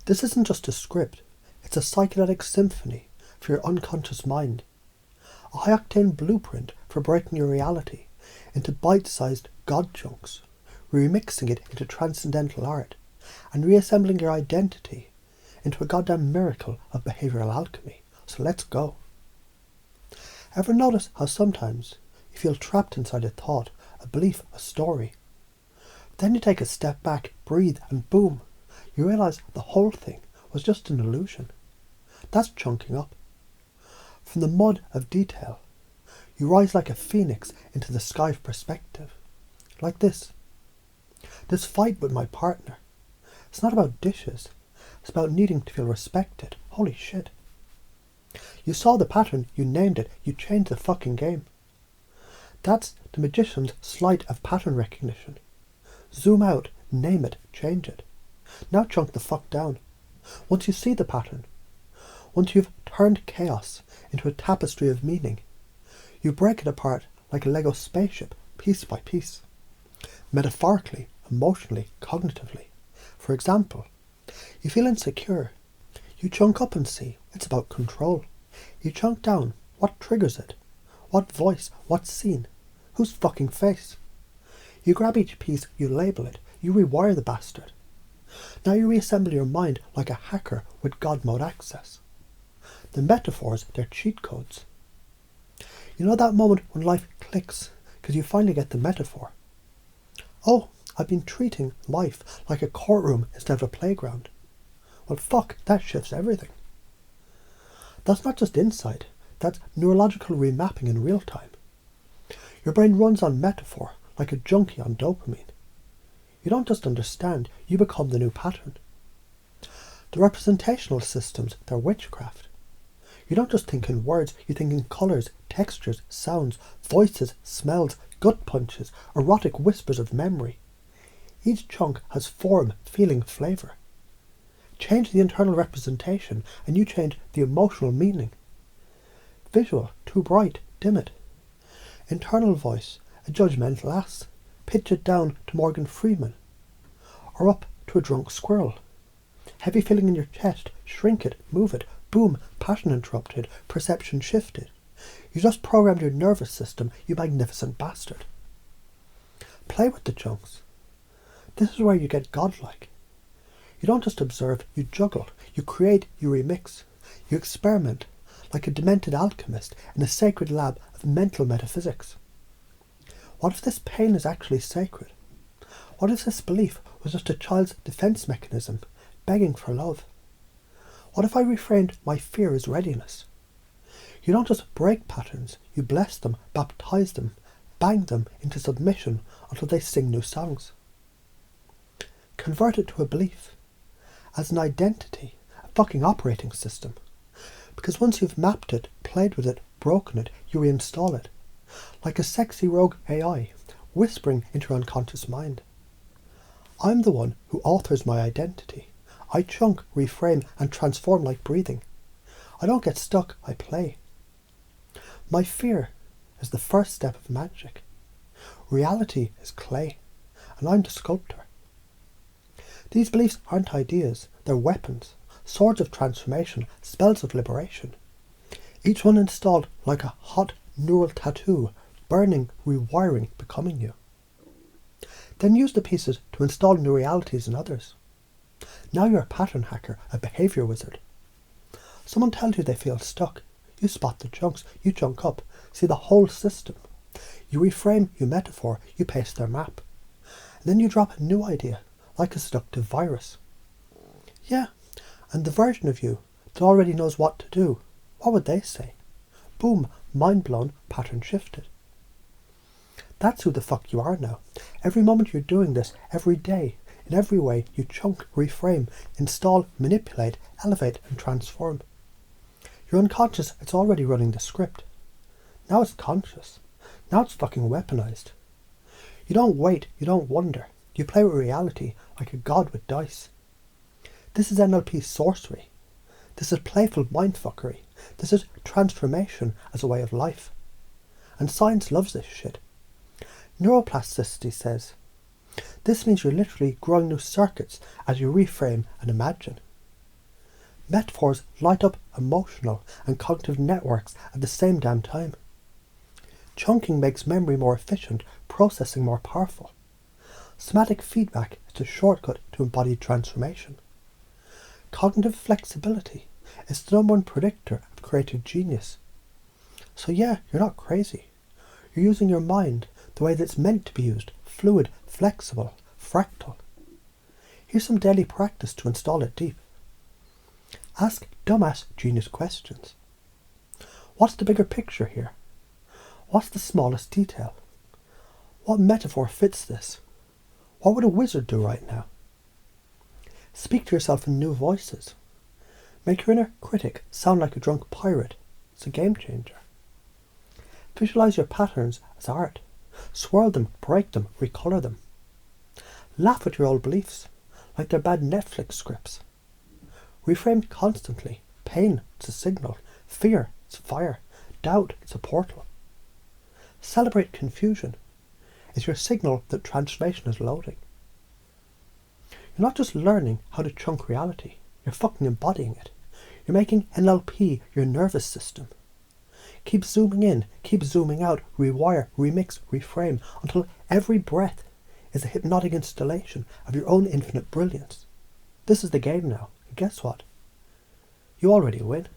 This isn't just a script, it's a psychedelic symphony for your unconscious mind. A high-octane blueprint for breaking your reality into bite-sized God chunks, remixing it into transcendental art, and reassembling your identity into a goddamn miracle of behavioural alchemy. So let's go. Ever notice how sometimes you feel trapped inside a thought, a belief, a story? Then you take a step back, breathe, and boom, you realise the whole thing was just an illusion. That's chunking up. From the mud of detail, you rise like a phoenix into the sky of perspective. Like this. This fight with my partner. It's not about dishes. It's about needing to feel respected. Holy shit. You saw the pattern, you named it, you changed the fucking game. That's the magician's sleight of pattern recognition. Zoom out, name it, change it. Now chunk the fuck down. Once you see the pattern, once you've turned chaos into a tapestry of meaning, you break it apart like a Lego spaceship, piece by piece. Metaphorically, emotionally, cognitively. For example, you feel insecure. You chunk up and see it's about control. You chunk down what triggers it. What voice, what scene, whose fucking face. You grab each piece, you label it, you rewire the bastard. Now you reassemble your mind like a hacker with God mode access. The metaphors, they're cheat codes. You know that moment when life clicks because you finally get the metaphor? Oh, I've been treating life like a courtroom instead of a playground. Well, fuck, that shifts everything. That's not just insight, that's neurological remapping in real time. Your brain runs on metaphor like a junkie on dopamine. You don't just understand, you become the new pattern. The representational systems, they're witchcraft. You don't just think in words, you think in colours, textures, sounds, voices, smells, gut punches, erotic whispers of memory. Each chunk has form, feeling, flavour. Change the internal representation and you change the emotional meaning. Visual, too bright, dim it. Internal voice, a judgmental ass. Pitch it down to Morgan Freeman. Or up to a drunk squirrel. Heavy feeling in your chest, shrink it, move it, boom, passion interrupted, perception shifted. You just programmed your nervous system, you magnificent bastard. Play with the chunks. This is where you get godlike. You don't just observe, you juggle, you create, you remix, you experiment like a demented alchemist in a sacred lab of mental metaphysics. What if this pain is actually sacred? What if this belief was just a child's defense mechanism, begging for love? What if I reframed my fear as readiness? You don't just break patterns, you bless them, baptize them, bang them into submission until they sing new songs. Convert it to a belief, as an identity, a fucking operating system. Because once you've mapped it, played with it, broken it, you reinstall it. Like a sexy rogue AI, whispering into your unconscious mind. I'm the one who alters my identity. I chunk, reframe, and transform like breathing. I don't get stuck, I play. My fear is the first step of magic. Reality is clay, and I'm the sculptor. These beliefs aren't ideas, they're weapons, swords of transformation, spells of liberation. Each one installed like a hot neural tattoo, burning, rewiring, becoming you. Then use the pieces to install new realities in others. Now you're a pattern hacker, a behaviour wizard. Someone tells you they feel stuck. You spot the chunks, you chunk up, see the whole system. You reframe, you metaphor, you paste their map. And then you drop a new idea, like a seductive virus. Yeah, and the version of you that already knows what to do, what would they say? Boom, mind blown, pattern shifted. That's who the fuck you are now. Every moment you're doing this, every day, in every way you chunk, reframe, install, manipulate, elevate and transform. Your unconscious, it's already running the script. Now it's conscious. Now it's fucking weaponized. You don't wait, you don't wonder. You play with reality like a god with dice. This is NLP sorcery. This is playful mindfuckery. This is transformation as a way of life. And science loves this shit. Neuroplasticity says, this means you're literally growing new circuits as you reframe and imagine. Metaphors light up emotional and cognitive networks at the same damn time. Chunking makes memory more efficient, processing more powerful. Somatic feedback is a shortcut to embodied transformation. Cognitive flexibility is the number one predictor of creative genius. So yeah, you're not crazy. You're using your mind the way that it's meant to be used, fluid, flexible, fractal. Here's some daily practice to install it deep. Ask dumbass genius questions. What's the bigger picture here? What's the smallest detail? What metaphor fits this? What would a wizard do right now? Speak to yourself in new voices. Make your inner critic sound like a drunk pirate. It's a game changer. Visualize your patterns as art. Swirl them, break them, recolour them. Laugh at your old beliefs, like they're bad Netflix scripts. Reframe constantly. Pain, it's a signal. Fear, it's fire. Doubt, it's a portal. Celebrate confusion. It's your signal that transformation is loading. You're not just learning how to chunk reality, you're fucking embodying it. You're making NLP your nervous system. Keep zooming in, keep zooming out, rewire, remix, reframe, until every breath is a hypnotic installation of your own infinite brilliance. This is the game now, and guess what? You already win.